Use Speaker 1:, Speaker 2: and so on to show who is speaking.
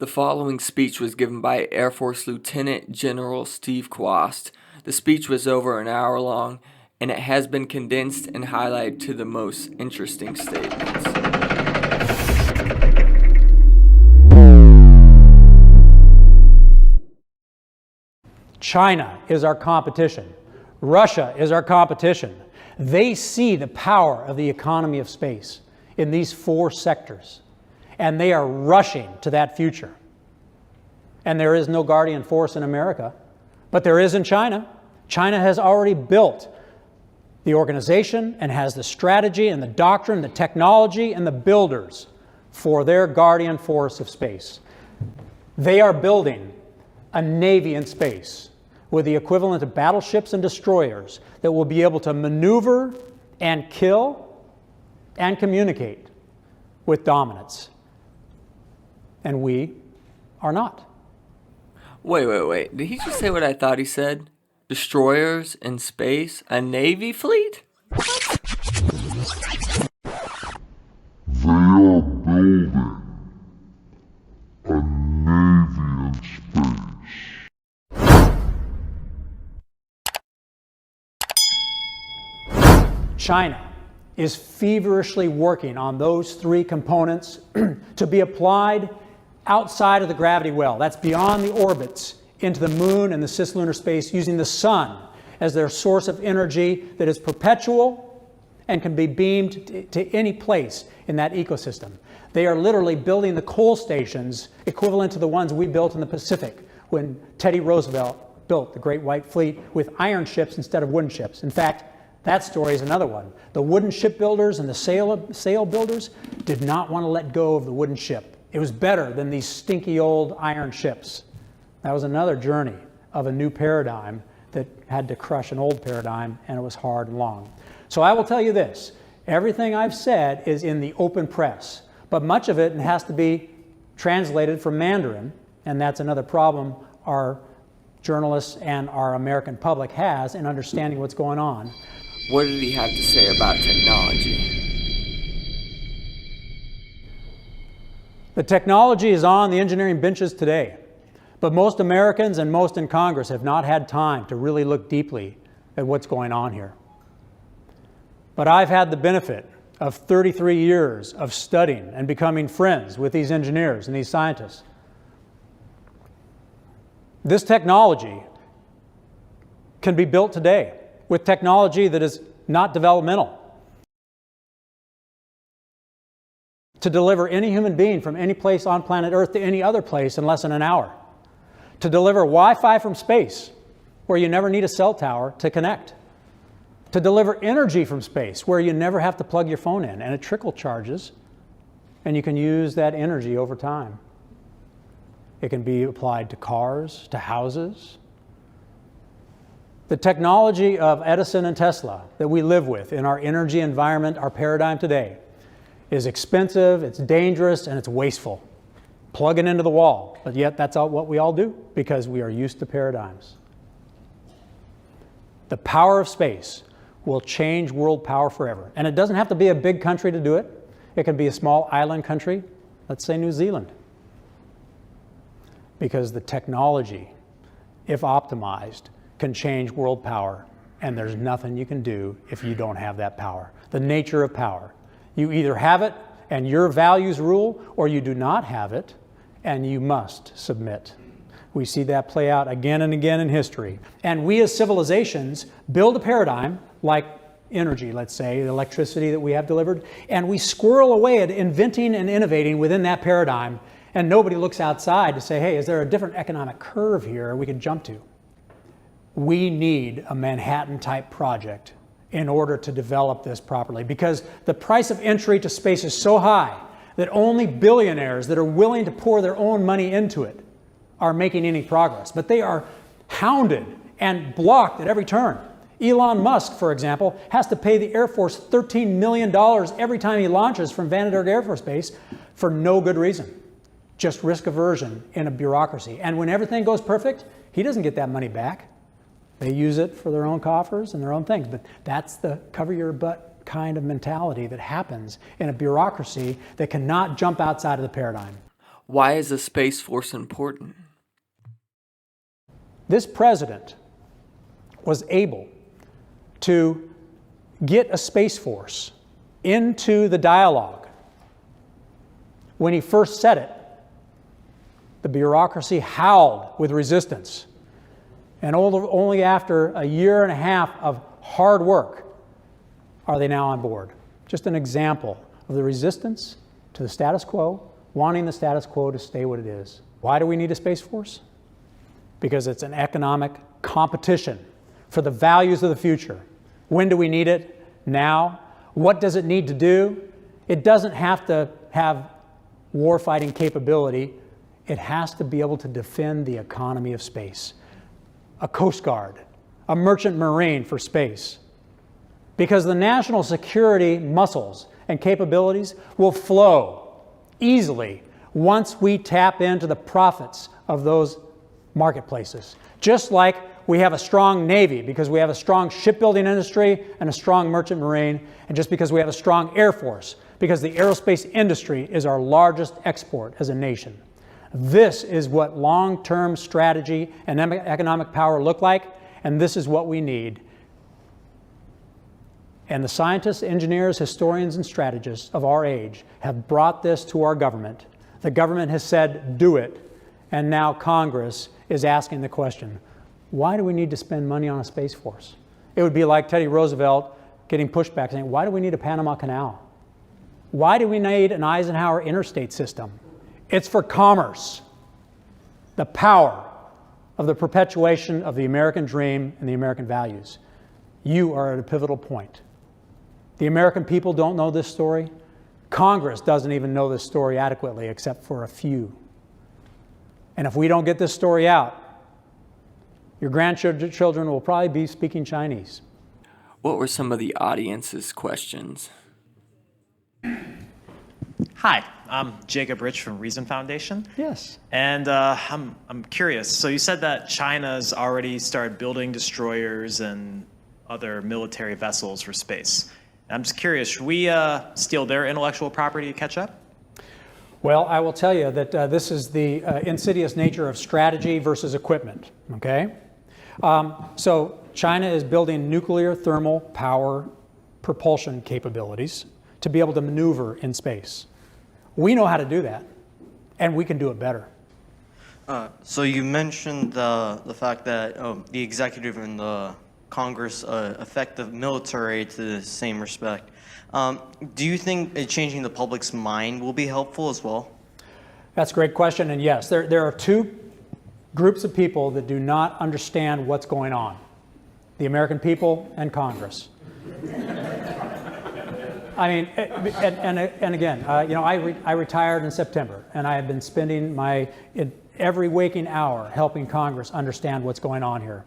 Speaker 1: following speech was given by Air Force Lieutenant General Steve Kwast. The speech was over an hour long, and it has been condensed and highlighted to the most interesting statements.
Speaker 2: China is our competition. Russia is our competition. They see the power of the economy of space in these four sectors, and they are rushing to that future. And there is no guardian force in America, but there is in China. China has already built the organization and has the strategy and the doctrine, the technology and the builders for their guardian force of space. They are building a navy in space with the equivalent of battleships and destroyers that will be able to maneuver and kill and communicate with dominance. And we are not.
Speaker 1: Wait. Did he just say what I thought he said? Destroyers in space? A Navy fleet?
Speaker 3: They are building a navy in space.
Speaker 2: China is feverishly working on those three components to be applied outside of the gravity well. That's beyond the orbits into the moon and the cislunar space, using the sun as their source of energy that is perpetual and can be beamed to any place in that ecosystem. They are literally building the coal stations equivalent to the ones we built in the Pacific when Teddy Roosevelt built the Great White Fleet with iron ships instead of wooden ships. In fact, that story is another one. The wooden shipbuilders and the sail builders did not want to let go of the wooden ship. It was better than these stinky old iron ships. That was another journey of a new paradigm that had to crush an old paradigm, and it was hard and long. So I will tell you this, everything I've said is in the open press, but much of it has to be translated from Mandarin, and that's another problem our journalists and our American public has in understanding what's going on.
Speaker 1: What did he have to say about technology?
Speaker 2: The technology is on the engineering benches today, but most Americans and most in Congress have not had time to really look deeply at what's going on here. But I've had the benefit of 33 years of studying and becoming friends with these engineers and these scientists. This technology can be built today with technology that is not developmental, to deliver any human being from any place on planet Earth to any other place in less than an hour, to deliver Wi-Fi from space, where you never need a cell tower to connect, to deliver energy from space, where you never have to plug your phone in and it trickle charges, and you can use that energy over time. It can be applied to cars, to houses. The technology of Edison and Tesla that we live with in our energy environment, our paradigm today, is expensive, it's dangerous, and it's wasteful. Plug it into the wall, but yet that's what we all do because we are used to paradigms. The power of space will change world power forever. And it doesn't have to be a big country to do it. It can be a small island country, let's say New Zealand. Because the technology, if optimized, can change world power, and there's nothing you can do if you don't have that power. The nature of power. You either have it and your values rule, or you do not have it and you must submit. We see that play out again and again in history. And we as civilizations build a paradigm like energy, let's say, the electricity that we have delivered, and we squirrel away at inventing and innovating within that paradigm, and nobody looks outside to say, hey, is there a different economic curve here we could jump to? We need a Manhattan-type project in order to develop this properly, because the price of entry to space is so high that only billionaires that are willing to pour their own money into it are making any progress. But they are hounded and blocked at every turn. Elon Musk, for example, has to pay the Air Force $13 million every time he launches from Vandenberg Air Force Base for no good reason. Just risk aversion in a bureaucracy. And when everything goes perfect, he doesn't get that money back. They use it for their own coffers and their own things. But that's the cover your butt kind of mentality that happens in a bureaucracy that cannot jump outside of the paradigm.
Speaker 1: Why is the Space Force important?
Speaker 2: This president was able to get a Space Force into the dialogue. When he first said it, the bureaucracy howled with resistance. And only after a year and a half of hard work are they now on board. Just an example of the resistance to the status quo, wanting the status quo to stay what it is. Why do we need a Space Force? Because it's an economic competition for the values of the future. When do we need it? Now. What does it need to do? It doesn't have to have warfighting capability. It has to be able to defend the economy of space. A Coast Guard, a merchant marine for space. Because the national security muscles and capabilities will flow easily once we tap into the profits of those marketplaces. Just like we have a strong Navy because we have a strong shipbuilding industry and a strong merchant marine, and just because we have a strong Air Force, because the aerospace industry is our largest export as a nation. This is what long-term strategy and economic power look like, and this is what we need. And the scientists, engineers, historians, and strategists of our age have brought this to our government. The government has said, do it. And now Congress is asking the question, why do we need to spend money on a Space Force? It would be like Teddy Roosevelt getting pushback saying, why do we need a Panama Canal? Why do we need an Eisenhower interstate system? It's for commerce. The power of the perpetuation of the American dream and the American values. You are at a pivotal point. The American people don't know this story. Congress doesn't even know this story adequately except for a few. And if we don't get this story out, your grandchildren will probably be speaking Chinese.
Speaker 1: What were some of the audience's questions?
Speaker 4: Hi, I'm Jacob Rich from Reason Foundation.
Speaker 2: Yes.
Speaker 4: And I'm curious. So you said that China's already started building destroyers and other military vessels for space. I'm just curious, should we steal their intellectual property to catch up?
Speaker 2: Well, I will tell you that this is the insidious nature of strategy versus equipment, okay? So China is building nuclear thermal power propulsion capabilities to be able to maneuver in space. We know how to do that, and we can do it better.
Speaker 5: So you mentioned the fact that the executive and the Congress affect the military to the same respect. Do you think changing the public's mind will be helpful as well?
Speaker 2: That's a great question, and yes, there are two groups of people that do not understand what's going on. The American people and Congress. I mean, and again, you know, I retired in September, and I have been spending every waking hour helping Congress understand what's going on here.